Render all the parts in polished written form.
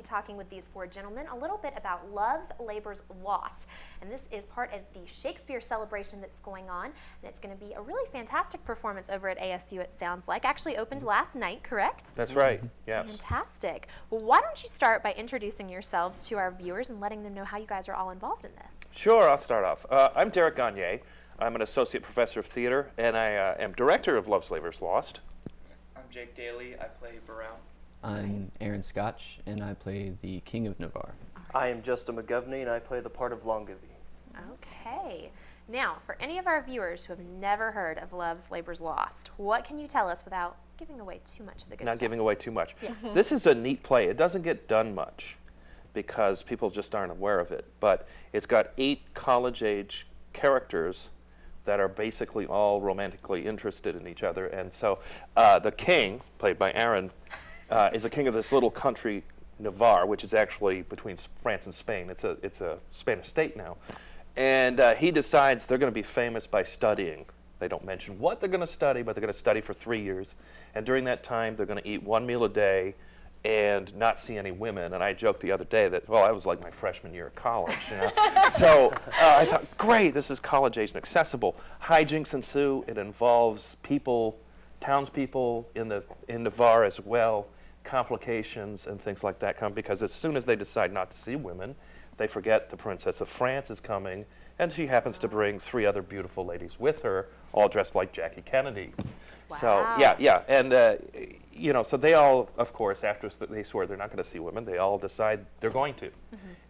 talking with these four gentlemen a little bit about Love's Labor's Lost. And this is part of the Shakespeare celebration that's going on. And it's going to be a really fantastic performance over at ASU, it sounds like. Actually opened last night, correct? That's right, yes. Fantastic. Well, why don't you start by introducing yourselves to our viewers and letting them know how you guys are all involved in this? Sure, I'll start off. I'm Derek Gagne. I'm an associate professor of theater, and I am director of Love's Labor's Lost. I'm Jake Daly. I play Brown. I'm Aaron Scotch, and I play the King of Navarre. I am Justin McGovney, and I play the part of Longavy. Okay. Now, for any of our viewers who have never heard of Love's Labor's Lost, what can you tell us without giving away too much of the good Not stuff? giving away too much. Yeah. This is a neat play. It doesn't get done much because people just aren't aware of it, but it's got 8 college-age characters that are basically all romantically interested in each other. And so the king, played by Aaron, is a king of this little country, Navarre, which is actually between France and Spain. It's a Spanish state now. And he decides they're going to be famous by studying. They don't mention what they're going to study, but they're going to study for 3 years. And during that time, they're going to eat 1 meal a day and not see any women. And I joked the other day that, well, I was like my freshman year of college. You know? So I thought, great, this is college age and accessible. Hijinks ensue. It involves people, townspeople in Navarre as well, complications and things like that come, because as soon as they decide not to see women, they forget the Princess of France is coming, and she happens to bring 3 other beautiful ladies with her, all dressed like Jackie Kennedy. Wow. So yeah, and you know, so they all, of course, after they swear they're not going to see women, they all decide they're going to,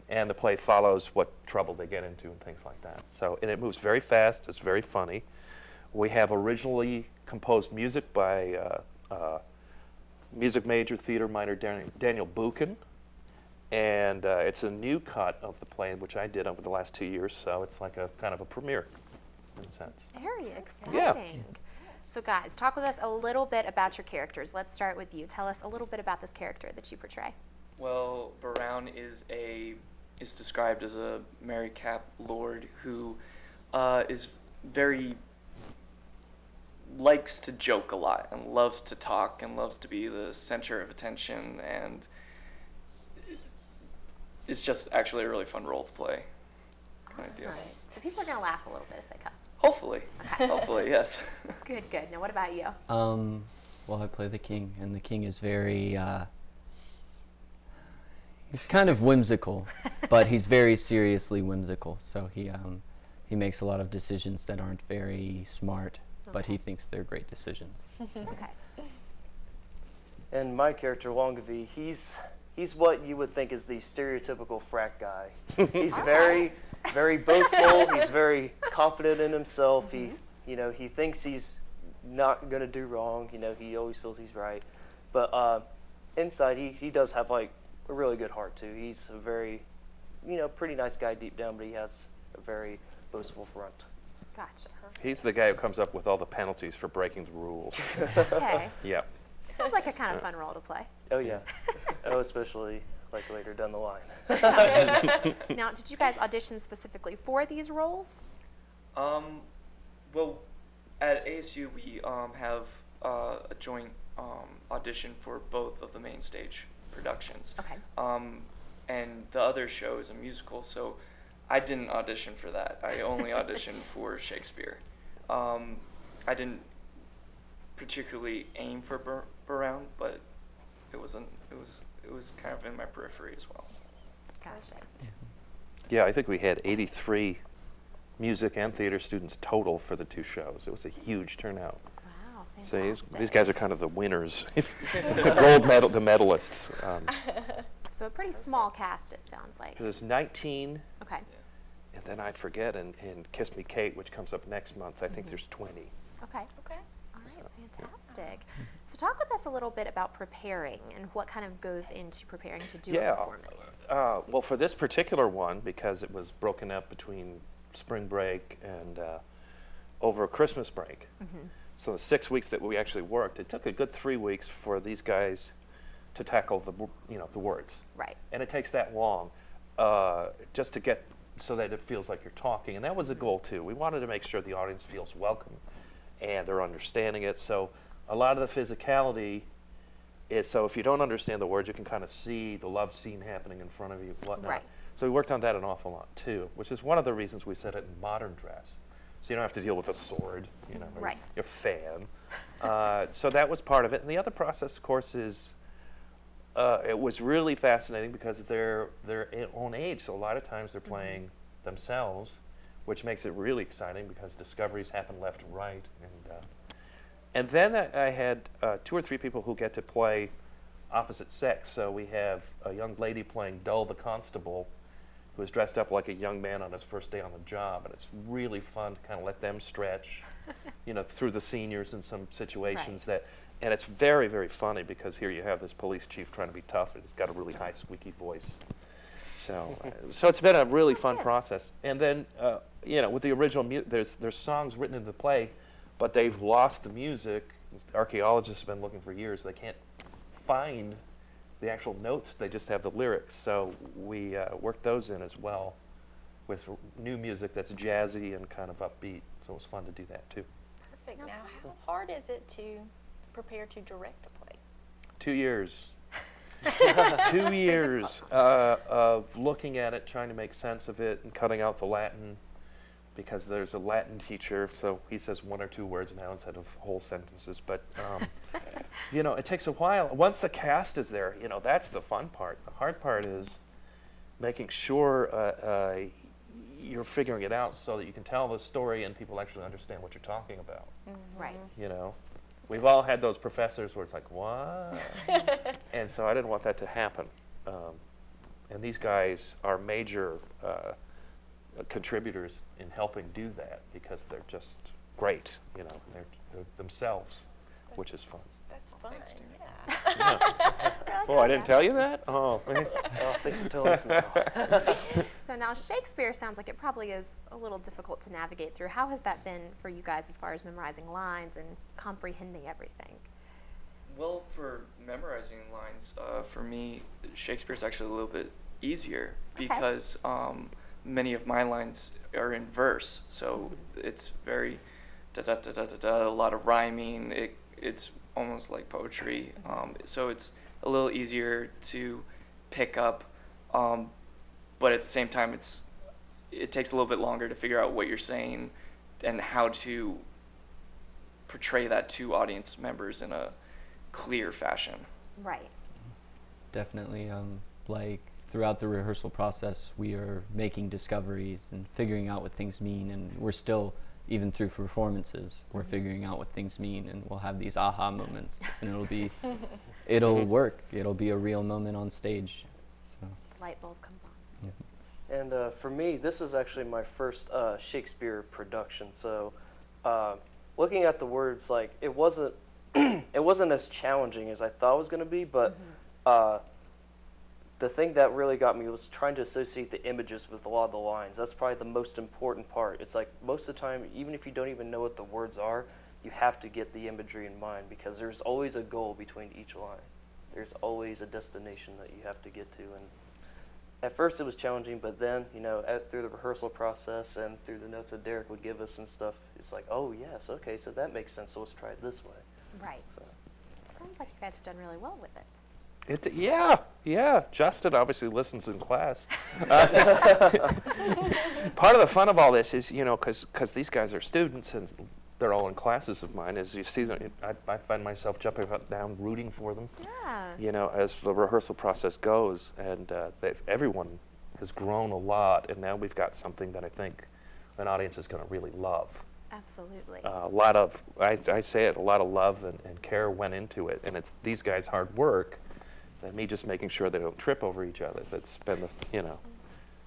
and the play follows what trouble they get into and things like that. So, and it moves very fast. It's very funny. We have originally composed music by music major, theater minor Daniel Buchan, and it's a new cut of the play which I did over the last 2 years. So it's like a kind of a premiere, in a sense. Very exciting. Yeah. So guys, talk with us a little bit about your characters. Let's start with you. Tell us a little bit about this character that you portray. Well, Brown is described as a merry-cap lord who is very likes to joke a lot and loves to talk and loves to be the center of attention, and it's just actually a really fun role to play. Kind of deal. Awesome. So people are going to laugh a little bit if they come. Hopefully. Okay. Hopefully, yes. Good, good. Now what about you? Well, I play the King, and the King is very, he's kind of whimsical, but he's very seriously whimsical. So he makes a lot of decisions that aren't very smart, but he thinks they're great decisions. Okay. And my character, Longavy, he's what you would think is the stereotypical frat guy. He's very boastful. He's very confident in himself. He thinks he's not gonna do wrong. You know, he always feels he's right. But inside, he does have like a really good heart too. He's a very, pretty nice guy deep down, but he has a very boastful front. Gotcha. He's the guy who comes up with all the penalties for breaking the rules. Okay. Yeah. Sounds like a kind of fun role to play. Oh yeah. Oh, especially like later down the line. Now, did you guys audition specifically for these roles? Well, at ASU we have a joint audition for both of the main stage productions. Okay. And the other show is a musical, so I didn't audition for that. I only auditioned for Shakespeare. I didn't particularly aim for Brown, but it was kind of in my periphery as well. Gotcha. Yeah, I think we had 83 music and theater students total for the 2 shows. It was a huge turnout. Wow, So fantastic. these guys are kind of the winners, the gold medal, the medalists. So a pretty small cast, it sounds like. There's 19, Okay. and then I forget, in Kiss Me Kate, which comes up next month, I think there's 20. Okay. Okay. All right, fantastic. So talk with us a little bit about preparing and what kind of goes into preparing to do a performance. Well, for this particular one, because it was broken up between spring break and over Christmas break, so the 6 weeks that we actually worked, it took a good 3 weeks for these guys to tackle the words. Right. And it takes that long just to get so that it feels like you're talking. And that was the goal too. We wanted to make sure the audience feels welcome and they're understanding it. So a lot of the physicality So if you don't understand the words, you can kind of see the love scene happening in front of you, whatnot. Right. So we worked on that an awful lot too, which is one of the reasons we set it in modern dress. So you don't have to deal with a sword, you know, Right. your fan. So that was part of it. And the other process, of course, is it was really fascinating because they're their own age. So a lot of times they're playing themselves, which makes it really exciting because discoveries happen left and right. And then I had 2 or 3 people who get to play opposite sex. So we have a young lady playing Dull the Constable, who is dressed up like a young man on his first day on the job, and it's really fun to kind of let them stretch, you know, through the seniors in some situations and it's very, very funny because here you have this police chief trying to be tough, and he's got a really high squeaky voice. So, so it's been a really fun process. And then, you know, with the original there's songs written in the play, but they've lost the music. Archaeologists have been looking for years. They can't find the actual notes. They just have the lyrics. So we worked those in as well with new music that's jazzy and kind of upbeat. So it was fun to do that too. Perfect. Now, how hard is it to prepare to direct a play? 2 years. 2 years of looking at it, trying to make sense of it, and cutting out the Latin, because there's a Latin teacher, so he says 1 or 2 words now instead of whole sentences. But you know, it takes a while. Once the cast is there, you know, that's the fun part. The hard part is making sure you're figuring it out so that you can tell the story and people actually understand what you're talking about. Right. You know, we've all had those professors where it's like, what? And so I didn't want that to happen. And these guys are major contributors in helping do that because they're just great, you know, they're themselves, which is fun. That's fun, yeah. Oh, I didn't tell you that? Oh, Oh, thanks for telling us now. So now Shakespeare sounds like it probably is a little difficult to navigate through. How has that been for you guys as far as memorizing lines and comprehending everything? Well, for memorizing lines, for me, Shakespeare's actually a little bit easier because many of my lines are in verse, so it's very da-da-da-da-da-da, a lot of rhyming. It's almost like poetry, so it's a little easier to pick up, but at the same time, it takes a little bit longer to figure out what you're saying and how to portray that to audience members in a clear fashion. Right. Definitely, like throughout the rehearsal process, we are making discoveries and figuring out what things mean, and we're still, even through performances, we're figuring out what things mean, and we'll have these aha moments, and it'll work. It'll be a real moment on stage. So. The light bulb comes on. Yeah. And for me, this is actually my first Shakespeare production. So, looking at the words, like it wasn't as challenging as I thought it was going to be. But the thing that really got me was trying to associate the images with a lot of the lines. That's probably the most important part. It's like most of the time, even if you don't even know what the words are, you have to get the imagery in mind because there's always a goal between each line. There's always a destination that you have to get to. And at first it was challenging, but then, you know, through the rehearsal process and through the notes that Derek would give us and stuff, it's like, oh yes, okay, so that makes sense, so let's try it this way. Right. So. Sounds like you guys have done really well with it. Yeah. Justin obviously listens in class. Part of the fun of all this is, you know, because these guys are students and they're all in classes of mine. As you see, I find myself jumping up and down, rooting for them. Yeah. You know, as the rehearsal process goes, and everyone has grown a lot, and now we've got something that I think an audience is going to really love. Absolutely. A lot of, I say it, a lot of love and care went into it, and it's these guys' hard work, and me just making sure they don't trip over each other. That's been the, you know.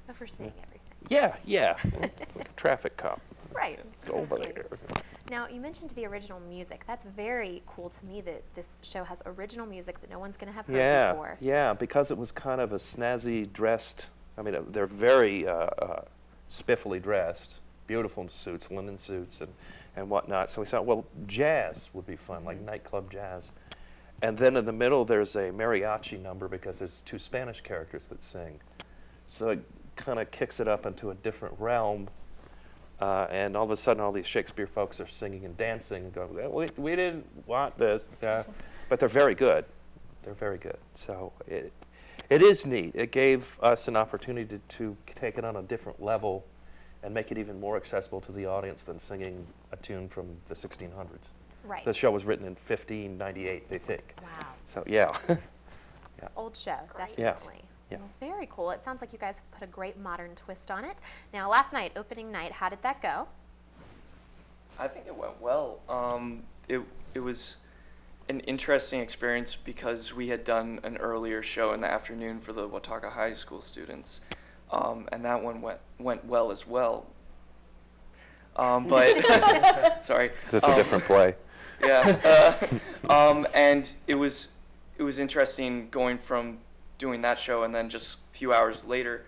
Overseeing everything. Yeah, like a traffic cop. Right. It's over there. Now, you mentioned the original music. That's very cool to me that this show has original music that no one's going to have heard before. Yeah, because it was kind of a snazzy dressed, I mean, they're very spiffily dressed, beautiful suits, linen suits and whatnot. So we thought, well, jazz would be fun, like nightclub jazz. And then in the middle, there's a mariachi number because there's 2 Spanish characters that sing. So it kind of kicks it up into a different realm. And all of a sudden, all these Shakespeare folks are singing and dancing and going, we didn't want this. But they're very good. They're very good. So it is neat. It gave us an opportunity to take it on a different level and make it even more accessible to the audience than singing a tune from the 1600s. Right. The show was written in 1598, they think. Wow. So yeah. Old show, Great. definitely. Yeah. Well, very cool. It sounds like you guys have put a great modern twist on it. Now, last night, opening night, how did that go? I think it went well. It was an interesting experience because we had done an earlier show in the afternoon for the Watauga High School students, and that one went well as well. But sorry, Just a different play. Yeah, and it was interesting going from doing that show and then just a few hours later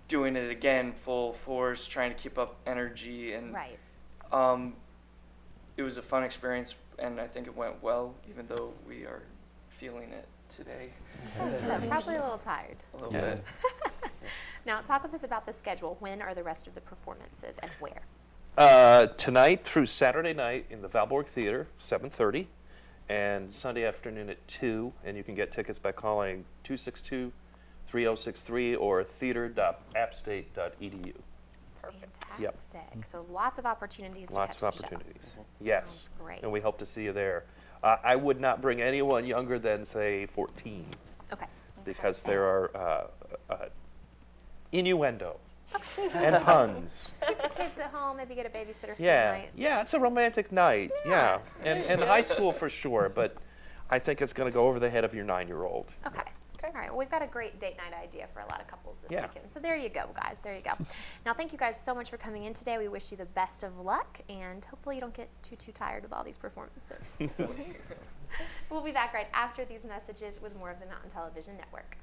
doing it again full force, trying to keep up energy, and Right. It was a fun experience, and I think it went well, even though we are feeling it today So probably a little tired. a little Yeah. bit. Now, talk with us about the schedule. When are the rest of the performances and where? Tonight through Saturday night in the Valborg Theater, 7:30, and Sunday afternoon at 2, and you can get tickets by calling 262-3063 or theater.appstate.edu. Fantastic. So lots of opportunities to Lots catch of the show. opportunities. Yes. Sounds great. And we hope to see you there. I would not bring anyone younger than, say, 14, Okay. because there are innuendo and puns. Keep the kids at home, maybe get a babysitter for the Yeah, night. yeah, it's a romantic night. Yeah, and high school for sure, but I think it's going to go over the head of your 9-year-old. Okay. All right. Well, we've got a great date night idea for a lot of couples this Yeah. weekend. So there you go, guys. There you go. Now, thank you guys so much for coming in today. We wish you the best of luck, and hopefully you don't get too tired with all these performances. We'll be back right after these messages with more of the Mountain Television Network.